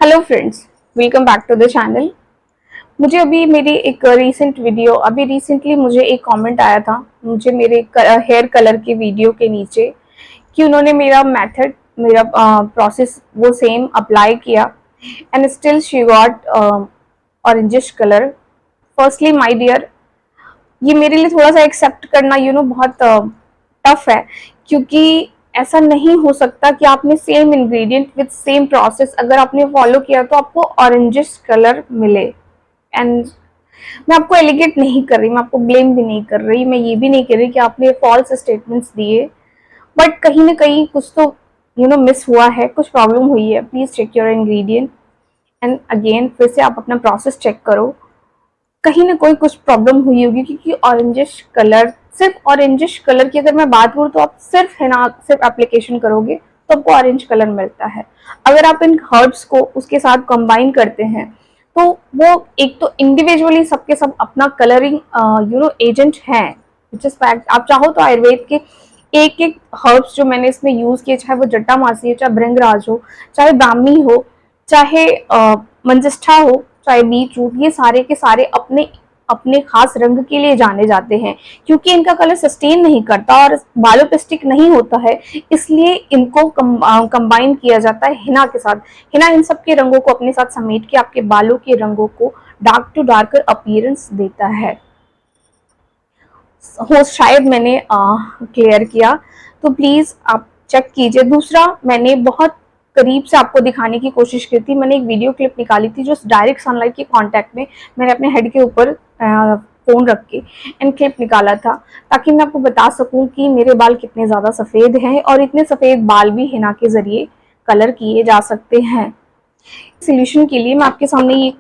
Hello friends, welcome back to the channel. मुझे अभी मेरी एक रिसेंटली मुझे एक कमेंट आया था मुझे मेरे हेयर कलर के वीडियो के नीचे कि उन्होंने मेरा प्रोसेस वो सेम अप्लाई किया and still she got orangish colour. Firstly my dear, ये मेरे लिए थोड़ा सा एक्सेप्ट करना बहुत टफ है, क्योंकि ऐसा नहीं हो सकता कि आपने same ingredient with same process अगर आपने फॉलो किया तो आपको ऑरेंजिश कलर मिले। एंड मैं आपको एलिगेट नहीं कर रही, मैं आपको ब्लेम भी नहीं कर रही, मैं ये भी नहीं कह रही कि आपने फॉल्स स्टेटमेंट्स दिए, बट कहीं ना कहीं कुछ तो मिस हुआ है, कुछ प्रॉब्लम हुई है। Please check your ingredient and again फिर से आप अपना प्रोसेस चेक करो, कहीं ना कोई कुछ प्रॉब्लम हुई होगी, क्योंकि ऑरेंजिश कलर, सिर्फ ऑरेंजिश कलर की अगर मैं बात करूँ तो आप सिर्फ एप्लीकेशन करोगे तो आपको ऑरेंज कलर मिलता है। अगर आप इन हर्ब्स को उसके साथ कंबाइन करते हैं तो वो एक तो इंडिविजुअली सबके सब अपना कलरिंग एजेंट है, विच इज फैक्ट। आप चाहो तो आयुर्वेद के एक एक हर्ब्स जो मैंने इसमें यूज किए, चाहे वो जटामासी हो, चाहे भृंगराज हो, चाहे ब्राह्मी हो, चाहे मंजिष्ठा हो, चाहे बीट रूट, ये सारे के सारे अपने अपने खास रंग के लिए जाने जाते हैं, क्योंकि इनका कलर सस्टेन नहीं करता और बालों पे स्टिक नहीं होता है, इसलिए इनको कंबाइन किया जाता है हिना के साथ। हिना इन सब के रंगों को अपने साथ समेट के आपके बालों के रंगों को डार्क टू डार्कर अपीयरेंस देता है। हो शायद मैंने क्लियर किया, तो प्लीज आप चेक कीजिए। दूसरा, मैंने बहुत करीब से आपको दिखाने की कोशिश की थी, मैंने एक वीडियो क्लिप निकाली थी जो डायरेक्ट सनलाइट के कांटेक्ट में मैंने अपने हेड के ऊपर फोन रख के एंड क्लिप निकाला था, ताकि मैं आपको बता सकूं कि मेरे बाल कितने ज़्यादा सफ़ेद हैं और इतने सफ़ेद बाल भी हिना के ज़रिए कलर किए जा सकते हैं। सोल्यूशन के लिए मैं आपके सामने ये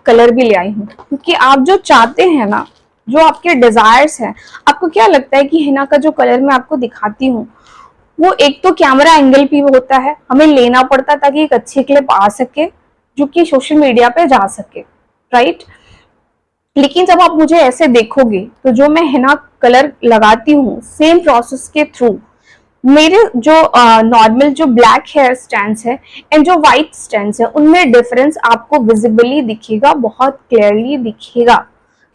कलर भी ले आई हूँ, क्योंकि आप जो चाहते हैं ना, जो आपके डिज़ायर्स हैं, आपको क्या लगता है कि हिना का जो कलर मैं आपको दिखाती हूँ वो एक तो कैमरा एंगल भी होता है, हमें लेना पड़ता ताकि एक अच्छी क्लिप आ सके जो कि सोशल मीडिया पे जा सके, राइट। लेकिन जब आप मुझे ऐसे देखोगे तो जो मैं हिना कलर लगाती हूँ सेम प्रोसेस के थ्रू, मेरे जो नॉर्मल जो ब्लैक हेयर स्टैंड्स है एंड जो व्हाइट स्टैंड्स है उनमें डिफरेंस आपको विजिबली दिखेगा, बहुत क्लियरली दिखेगा,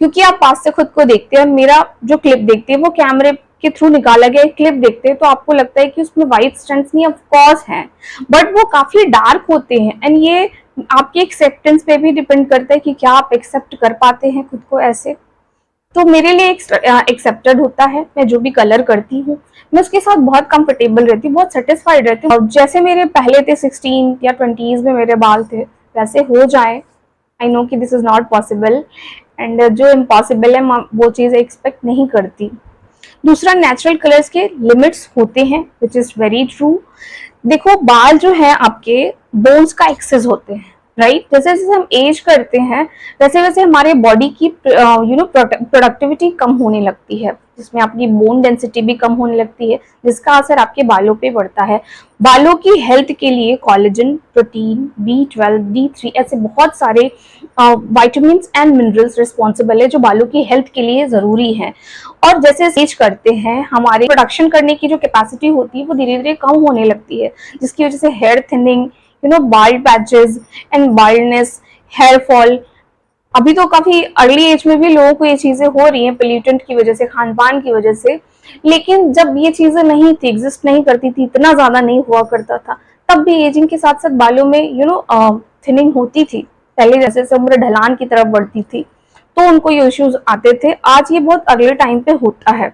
क्योंकि आप पास से खुद को देखते हैं। मेरा जो क्लिप देखते हैं वो कैमरे के थ्रू निकाला गया क्लिप देखते हैं तो आपको लगता है कि उसमें व्हाइट स्टैंड्स नहीं, ऑफ कोर्स हैं, बट वो काफी डार्क होते हैं। एंड ये आपके एक्सेप्टेंस पे भी डिपेंड करता है कि क्या आप एक्सेप्ट कर पाते हैं खुद को ऐसे। तो मेरे लिए एक्सेप्टेड होता है, मैं जो भी कलर करती हूँ मैं उसके साथ बहुत कंफर्टेबल रहती हूँ, बहुत सेटिस्फाइड रहती हूँ। जैसे मेरे पहले थे 16 या 20s में मेरे बाल थे, वैसे हो जाए। आई नो कि this is not possible, and जो इम्पॉसिबल है वो चीज़ एक्सपेक्ट नहीं करती। दूसरा, नेचुरल कलर्स के लिमिट्स होते हैं, विच इज वेरी ट्रू। देखो, बाल जो है आपके बोन्स का एक्सेस होते हैं, राइट। जैसे जैसे हम एज करते हैं वैसे वैसे हमारे बॉडी की प्रोडक्टिविटी कम होने लगती है, जिसमें आपकी बोन डेंसिटी भी कम होने लगती है, जिसका असर आपके बालों पे पड़ता है। बालों की हेल्थ के लिए कोलेजन, प्रोटीन, B12, D3 ऐसे बहुत सारे विटामिन एंड मिनरल्स रिस्पॉन्सिबल है जो बालों की हेल्थ के लिए जरूरी है। और जैसे एज करते हैं हमारे प्रोडक्शन करने की जो कैपेसिटी होती है वो धीरे धीरे कम होने लगती है, जिसकी वजह से hair thinning, bald patches and baldness, hair fall. अभी तो काफी अर्ली एज में भी लोगों को ये चीजें हो रही हैं पोल्यूटेंट की वजह से, खान पान की वजह से। लेकिन जब ये चीजें नहीं थी, एग्जिस्ट नहीं करती थी, इतना ज्यादा नहीं हुआ करता था, तब भी एजिंग के साथ साथ बालों में थिनिंग होती थी। पहले जैसे जैसे उम्र ढलान की तरफ बढ़ती थी तो उनको ये इश्यूज आते थे, आज ये बहुत अगले टाइम पे होता है।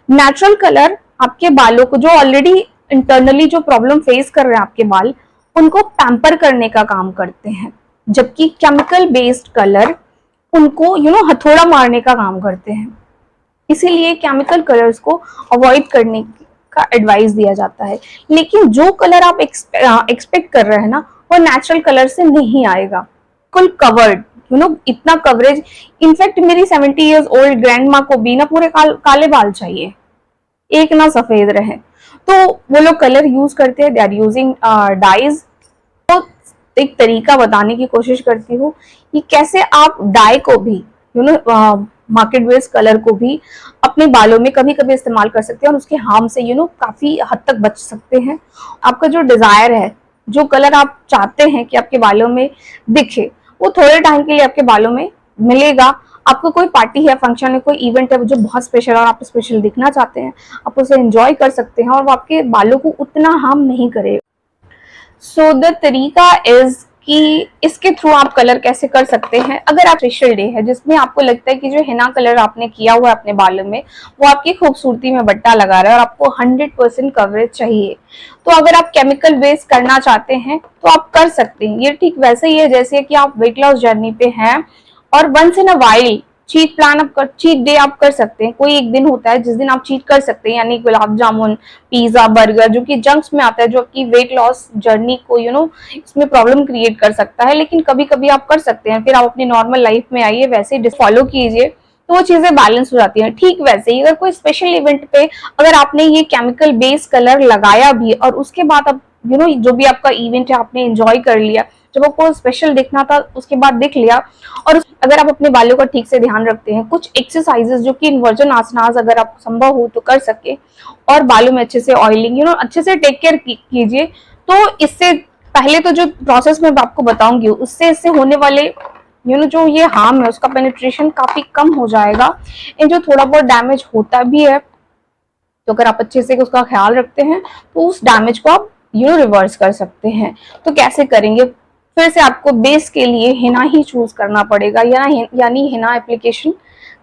नेचुरल कलर आपके बालों को, जो ऑलरेडी इंटरनली जो प्रॉब्लम फेस कर रहे हैं आपके बाल, उनको पैम्पर करने का काम करते हैं, जबकि केमिकल बेस्ड कलर उनको हथौड़ा मारने का काम करते हैं। इसीलिए केमिकल कलर्स को अवॉइड करने का एडवाइस दिया जाता है। लेकिन जो कलर आप एक्सपेक्ट कर रहे हैं ना, वो नेचुरल कलर से नहीं आएगा। फुल कवर्ड, इतना कवरेज। इनफैक्ट मेरी 70 इयर्स ओल्ड ग्रैंड माँ को भी ना पूरे काले बाल चाहिए, एक ना सफेद रहे, तो वो लोग कलर यूज करते हैं, दे आर यूजिंग डाइज। तो एक तरीका बताने की कोशिश करती हूँ कि कैसे आप डाई को भी मार्केट बेस्ड कलर को भी अपने बालों में कभी कभी इस्तेमाल कर सकते हैं और उसके हार्म से काफी हद तक बच सकते हैं। आपका जो डिजायर है जो कलर आप चाहते हैं कि आपके बालों में दिखे, वो थोड़े टाइम के लिए आपके बालों में मिलेगा। आपको कोई पार्टी है, फंक्शन है, कोई इवेंट है जो बहुत स्पेशल और आप स्पेशल दिखना चाहते हैं, आप उसे एंजॉय कर सकते हैं और वो आपके बालों को उतना हार्म नहीं करेगा। सो द तरीका इज कि इसके थ्रू आप कलर कैसे कर सकते हैं। अगर आप स्पेशल डे है जिसमें आपको लगता है कि जो हिना कलर आपने किया हुआ है अपने बालों में वो आपकी खूबसूरती में बट्टा लगा रहा है और आपको 100% कवरेज चाहिए, तो अगर आप केमिकल बेस करना चाहते हैं तो आप कर सकते हैं। ये ठीक वैसे ही है जैसे कि आप वेट लॉस जर्नी पे हैं और once in a while cheat plan आप कर, चीट डे आप कर सकते हैं। कोई एक दिन होता है जिस दिन आप चीट कर सकते हैं, यानी गुलाब जामुन, पिज्जा, बर्गर, जो कि जंक्स में आता है, जो आपकी वेट लॉस जर्नी को इसमें प्रॉब्लम क्रिएट कर सकता है। लेकिन कभी कभी आप कर सकते हैं, फिर आप अपनी नॉर्मल लाइफ में आइए, वैसे फॉलो कीजिए तो वो चीजें बैलेंस हो जाती हैं। ठीक वैसे ही अगर कोई स्पेशल इवेंट पे अगर आपने ये केमिकल बेस्ड कलर लगाया भी और उसके बाद आप जो भी आपका इवेंट है आपने एंजॉय कर लिया, जब आपको स्पेशल दिखना था उसके बाद दिख लिया, और अगर आप अपने बालों का ठीक से ध्यान रखते हैं, कुछ एक्सरसाइजेस जो कि इन्वर्जन आसनास अगर आपको संभव हो तो कर सके, और बालों में अच्छे से ऑयलिंग अच्छे से टेक केयर कीजिए, तो इससे पहले तो जो प्रोसेस मैं आपको बताऊंगी उससे इससे होने वाले जो ये हार्म है उसका पेनिट्रेशन काफी कम हो जाएगा। एंड जो थोड़ा बहुत डैमेज होता भी है तो अगर आप अच्छे से उसका ख्याल रखते हैं तो उस डैमेज को आप रिवर्स कर सकते हैं। तो कैसे करेंगे? फिर से आपको बेस के लिए हिना ही चूज करना पड़ेगा, यानी हिना एप्लीकेशन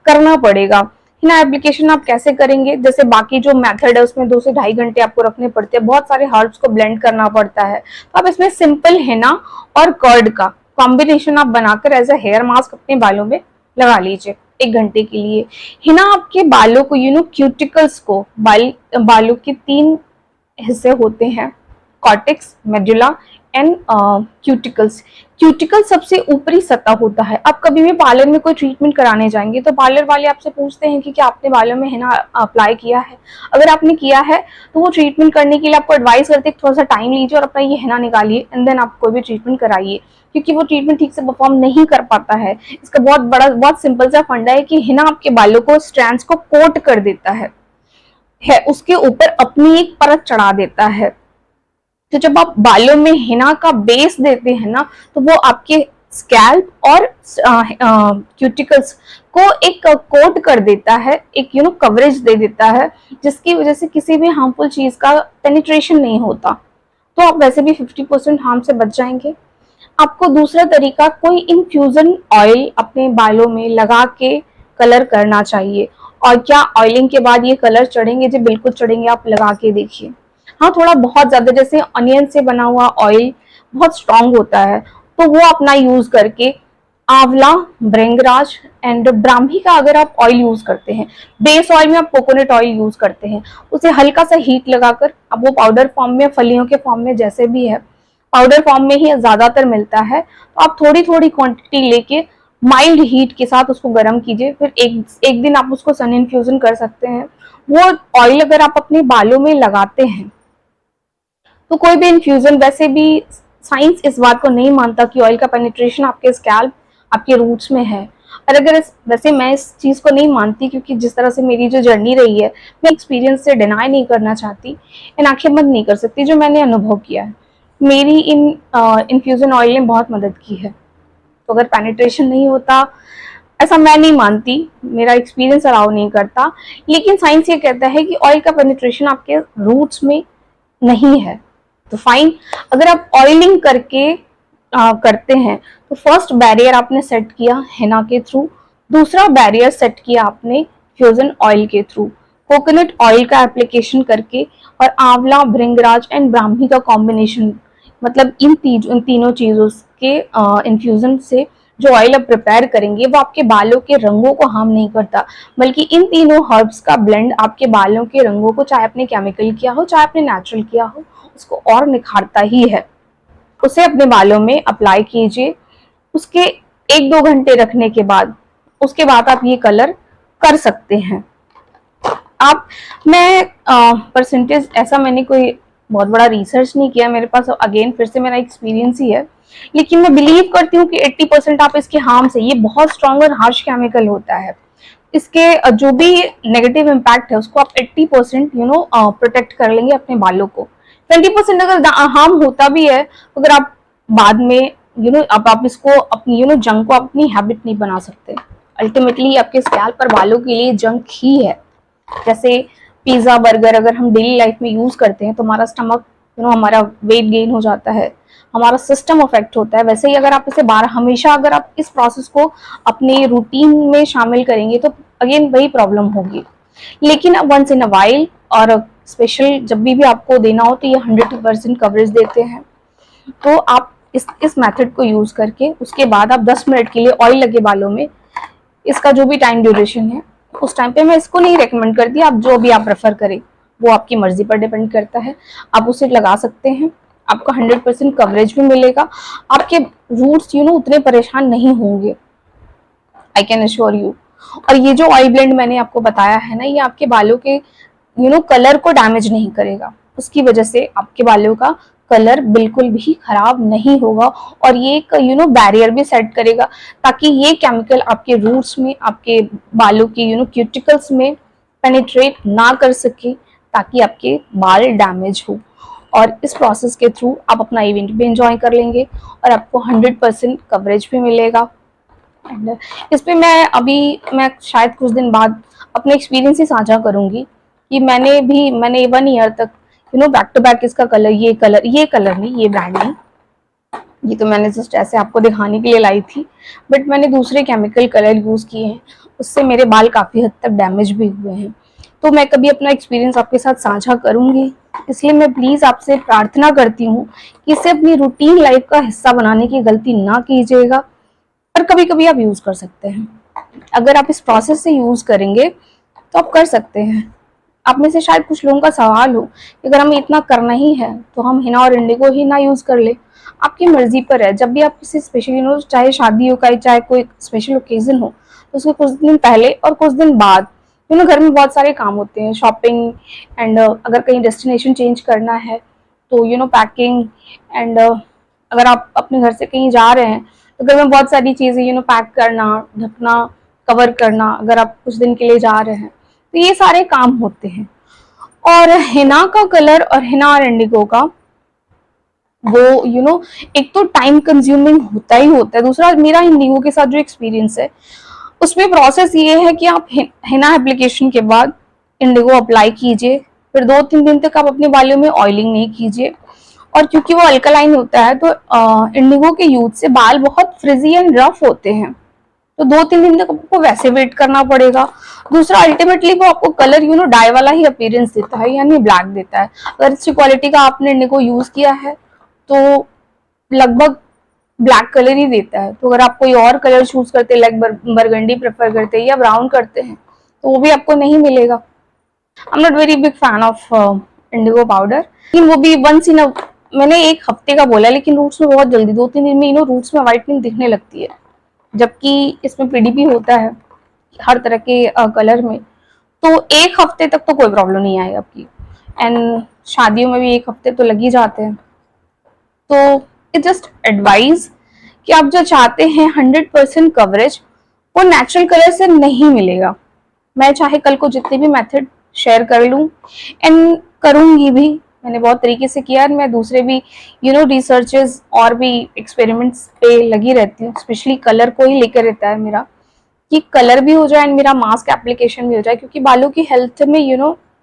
करना पड़ेगा। हिना एप्लीकेशन आप कैसे करेंगे? जैसे बाकी जो मेथड है उसमें 2 से 2.5 घंटे आपको रखने पड़ते हैं, बहुत सारे हर्ब्स को ब्लेंड करना पड़ता है, तो आप इसमें सिंपल हिना और कर्ड का कॉम्बिनेशन आप बनाकर एज अ हेयर मास्क अपने बालों में लगा लीजिए 1 घंटे के लिए। हिना आपके बालों को क्यूटिकल्स को, बालों के 3 हिस्से होते हैं, cortex, medulla and cuticles. Cuticle सबसे ऊपरी सतह होता है। आप कभी भी पार्लर में कोई ट्रीटमेंट कराने जाएंगे तो पार्लर वाले आपसे पूछते हैं कि क्या आपने बालों में हिना अप्लाई किया है। अगर आपने किया है तो वो ट्रीटमेंट करने के लिए आपको एडवाइस करते हैं थोड़ा सा टाइम लीजिए और अपना ये हिना निकालिए एंड देन आप कोई भी ट्रीटमेंट कराइए, क्योंकि वो ट्रीटमेंट ठीक से परफॉर्म नहीं कर पाता है। इसका बहुत सिंपल सा फंडा है कि हिना आपके बालों को, स्ट्रैंड्स को कोट कर देता है, उसके ऊपर अपनी एक परत चढ़ा देता है। तो जब आप बालों में हिना का बेस देते हैं ना तो वो आपके स्कैल्प और क्यूटिकल्स को एक कोट कर देता है, एक कवरेज दे देता है, जिसकी वजह से किसी भी हार्मफुल चीज का पेनिट्रेशन नहीं होता। तो आप वैसे भी 50% हार्म से बच जाएंगे। आपको दूसरा तरीका, कोई इन्फ्यूजन ऑयल अपने बालों में लगा के कलर करना चाहिए। और क्या ऑयलिंग के बाद ये कलर चढ़ेंगे? जी बिल्कुल चढ़ेंगे, आप लगा के देखिए। हाँ, थोड़ा बहुत ज्यादा, जैसे अनियन से बना हुआ ऑयल बहुत स्ट्रांग होता है तो वो अपना यूज करके आंवला, भृंगराज एंड ब्राह्मी का अगर आप ऑयल यूज करते हैं, बेस ऑयल में आप कोकोनट ऑयल यूज करते हैं, उसे हल्का सा हीट लगाकर, अब वो पाउडर फॉर्म में, फलियों के फॉर्म में, जैसे भी है, पाउडर फॉर्म में ही ज्यादातर मिलता है, तो आप थोड़ी थोड़ी क्वांटिटी लेके माइल्ड हीट के साथ उसको गर्म कीजिए। फिर एक दिन आप उसको सन इन्फ्यूजन कर सकते हैं। वो ऑयल अगर आप अपने बालों में लगाते हैं तो कोई भी इन्फ्यूजन, वैसे भी साइंस इस बात को नहीं मानता कि ऑयल का पेनिट्रेशन आपके स्कैल्प, आपके रूट्स में है। और अगर वैसे मैं इस चीज को नहीं मानती, क्योंकि जिस तरह से मेरी जो जर्नी रही है, मैं एक्सपीरियंस से डिनाई नहीं करना चाहती, इन आंखें बंद नहीं कर सकती, जो मैंने अनुभव किया है। मेरी इन इन्फ्यूजन ऑयल ने बहुत मदद की है। तो अगर पेनिट्रेशन नहीं होता, ऐसा मैं नहीं मानती, मेरा एक्सपीरियंस अलाउ नहीं करता, लेकिन साइंस ये कहता है कि ऑयल का पेनिट्रेशन आपके रूट्स में नहीं है। तो फाइन, अगर आप ऑयलिंग करके करते हैं तो फर्स्ट बैरियर आपने सेट किया हिना के थ्रू, दूसरा बैरियर सेट किया आपने फ्यूजन ऑयल के थ्रू, कोकोनट ऑयल का एप्लीकेशन करके, और आंवला, भृंगराज एंड ब्राह्मी का कॉम्बिनेशन, मतलब इन तीनों चीजों के इन्फ्यूजन से जो ऑयल आप प्रिपेयर करेंगे वो आपके बालों के रंगों को हार्म नहीं करता, बल्कि इन तीनों हर्ब्स का ब्लेंड आपके बालों के रंगों को, चाहे आपने केमिकल किया हो चाहे आपने नेचुरल किया हो, उसको और निखारता ही है। उसे अपने बालों में अप्लाई कीजिए। उसके 1-2 घंटे रखने के बाद, उसके बाद आप ये कलर कर सकते हैं। मैं परसेंटेज, ऐसा मैंने कोई बहुत बड़ा रिसर्च नहीं किया, मेरे पास अगेन फिर से मेरा एक्सपीरियंस ही है, लेकिन मैं बिलीव करती हूँ कि 80% आप इसके हार्म से, ये बहुत स्ट्रॉन्ग और हार्श केमिकल होता है, इसके जो भी नेगेटिव इम्पैक्ट है उसको आप 80% प्रोटेक्ट कर लेंगे अपने बालों को। 20% अगर हार्म होता भी है, अगर आप बाद में अब आप इसको अपनी जंक को अपनी हैबिट नहीं बना सकते। अल्टीमेटली आपके स्कैल्प पर बालों के लिए जंक ही है। जैसे पिज्जा बर्गर अगर हम डेली लाइफ में यूज करते हैं तो हमारा स्टमक हमारा वेट गेन हो जाता है, हमारा सिस्टम अफेक्ट होता है। वैसे ही अगर आप इसे हमेशा अगर आप इस प्रोसेस को अपने रूटीन में शामिल करेंगे तो अगेन वही प्रॉब्लम होगी। लेकिन अब वंस इन अ वाइल और स्पेशल जब भी आपको देना हो तो ये 100% कवरेज देते हैं। तो आप इस मेथड को यूज करके उसके बाद आप 10 मिनट के लिए ऑयल लगे बालों में, इसका जो भी टाइम ड्यूरेशन है उस टाइम पे मैं इसको नहीं रेकमेंड करती, आप जो भी आप प्रेफर करें वो आपकी मर्जी पर डिपेंड करता है। आप उसे लगा सकते हैं, आपको 100% कवरेज भी मिलेगा, आपके रूट्स उतने परेशान नहीं होंगे, आई कैन अश्योर यू। और ये जो ऑयल ब्लेंड मैंने आपको बताया है ना, ये आपके बालों के कलर को डैमेज नहीं करेगा, उसकी वजह से आपके बालों का कलर बिल्कुल भी खराब नहीं होगा। और ये एक बैरियर भी सेट करेगा ताकि ये केमिकल आपके रूट्स में, आपके बालों के क्यूटिकल्स में पेनिट्रेट ना कर सके, ताकि आपके बाल डैमेज हो। और इस प्रोसेस के थ्रू आप अपना इवेंट भी एंजॉय कर लेंगे और आपको 100% कवरेज भी मिलेगा। एंड इस पे मैं शायद कुछ दिन बाद अपने एक्सपीरियंस ही साझा करूंगी कि मैंने 1 ईयर तक बैक टू बैक इसका कलर ये कलर नहीं, ये ब्रांड नहीं, ये तो मैंने जस्ट ऐसे आपको दिखाने के लिए लाई थी, बट मैंने दूसरे केमिकल कलर यूज किए हैं, उससे मेरे बाल काफी हद तक डैमेज भी हुए हैं। तो मैं कभी अपना एक्सपीरियंस आपके साथ साझा करूंगी, इसलिए मैं प्लीज आपसे प्रार्थना करती हूँ कि इसे अपनी रूटीन लाइफ का हिस्सा बनाने की गलती ना कीजिएगा। पर कभी कभी आप यूज कर सकते हैं, अगर आप इस प्रोसेस से यूज करेंगे तो आप कर सकते हैं। आप में से शायद कुछ लोगों का सवाल हो कि अगर हमें इतना करना ही है तो हम हिना और इंडिगो ही ना यूज कर ले। आपकी मर्जी पर है, जब भी आप किसी स्पेशल चाहे शादी हो चाहे कोई स्पेशल ओकेजन हो, तो उसके कुछ दिन पहले और कुछ दिन बाद घर में बहुत सारे काम होते हैं, शॉपिंग एंड अगर कहीं डेस्टिनेशन चेंज करना है तो पैकिंग एंड अगर आप अपने घर से कहीं जा रहे हैं तो घर में बहुत सारी चीजें पैक करना, ढकना, कवर करना, अगर आप कुछ दिन के लिए जा रहे हैं तो ये सारे काम होते हैं। और हिना का कलर और हिना और इंडिगो का वो एक तो टाइम कंज्यूमिंग होता ही होता है, दूसरा मेरा इंडिगो के साथ जो एक्सपीरियंस है उसमें प्रोसेस ये है कि आप हिना एप्लीकेशन के बाद इंडिगो अप्लाई कीजिए, फिर 2-3 दिन तक आप अपने बालों में ऑयलिंग नहीं कीजिए। और क्योंकि वो अल्कलाइन होता है तो इंडिगो के यूज से बाल बहुत फ्रिजी एंड रफ होते हैं, तो 2-3 दिन तक आपको वैसे वेट करना पड़ेगा। दूसरा अल्टीमेटली वो आपको कलर डाई वाला ही अपीयरेंस देता है, यानी ब्लैक देता है। अगर अच्छी क्वालिटी का आपने इंडिगो यूज किया है तो लगभग ब्लैक कलर ही देता है। तो अगर आप कोई और कलर चूज करते हैं, लाइक बरगंडी प्रेफर करते हैं या ब्राउन करते हैं, तो वो भी आपको नहीं मिलेगा। I am not very big fan of Indigo powder, लेकिन वो भी वंस इन मैंने 1 हफ्ते का बोला, लेकिन रूट्स में बहुत जल्दी 2-3 दिन में रूट्स में व्हाइटनिंग दिखने लगती है, जबकि इसमें पीडीपी होता है हर तरह के कलर में। तो 1 हफ्ते तक तो कोई प्रॉब्लम नहीं आएगी आपकी, एंड शादियों में भी 1 हफ्ते तो लग ही जाते हैं। तो इट जस्ट एडवाइज कि आप जो चाहते हैं 100% कवरेज, वो नेचुरल कलर से नहीं मिलेगा। मैं चाहे कल को जितने भी मेथड शेयर कर लूं एंड करूंगी भी, मैंने बहुत तरीके से किया, मैं दूसरे भी रिसर्चेस और भी एक्सपेरिमेंट्स पे लगी रहती हूँ। स्पेशली कलर को ही लेकर रहता है मेरा, कि कलर भी हो जाए एंड मेरा मास्क एप्लीकेशन भी हो जाए, क्योंकि बालों की हेल्थ में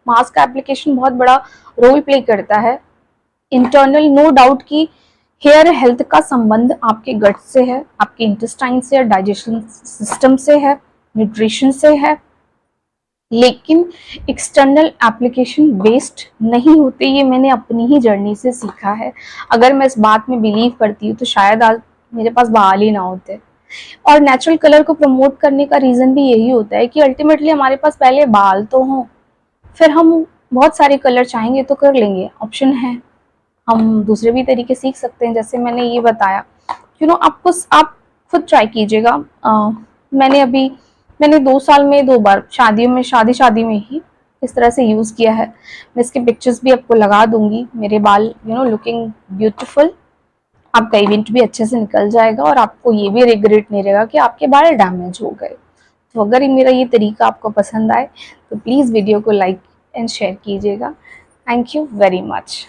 मास्क एप्लीकेशन बहुत बड़ा रोल प्ले करता है। इंटरनल नो डाउट कि हेयर हेल्थ का संबंध आपके गट से है, आपके इंटेस्टाइन से, डाइजेशन सिस्टम से है, न्यूट्रिशन से है, लेकिन एक्सटर्नल एप्लीकेशन वेस्ट नहीं होते। ये मैंने अपनी ही जर्नी से सीखा है। अगर मैं इस बात में बिलीव करती हूँ तो शायद आज मेरे पास बाल ही ना होते। और नेचुरल कलर को प्रमोट करने का रीजन भी यही होता है कि अल्टीमेटली हमारे पास पहले बाल तो हों, फिर हम बहुत सारे कलर चाहेंगे तो कर लेंगे, ऑप्शन है। हम दूसरे भी तरीके सीख सकते हैं, जैसे मैंने ये बताया। आप खुद ट्राई कीजिएगा। मैंने 2 साल में 2 बार शादियों में शादी में ही इस तरह से यूज किया है। मैं इसके पिक्चर्स भी आपको लगा दूंगी। मेरे बाल लुकिंग ब्यूटीफुल, आपका इवेंट भी अच्छे से निकल जाएगा और आपको ये भी रिग्रेट नहीं रहेगा कि आपके बाल डैमेज हो गए। तो अगर मेरा ये तरीका आपको पसंद आए तो प्लीज वीडियो को लाइक एंड शेयर कीजिएगा। Thank you very much.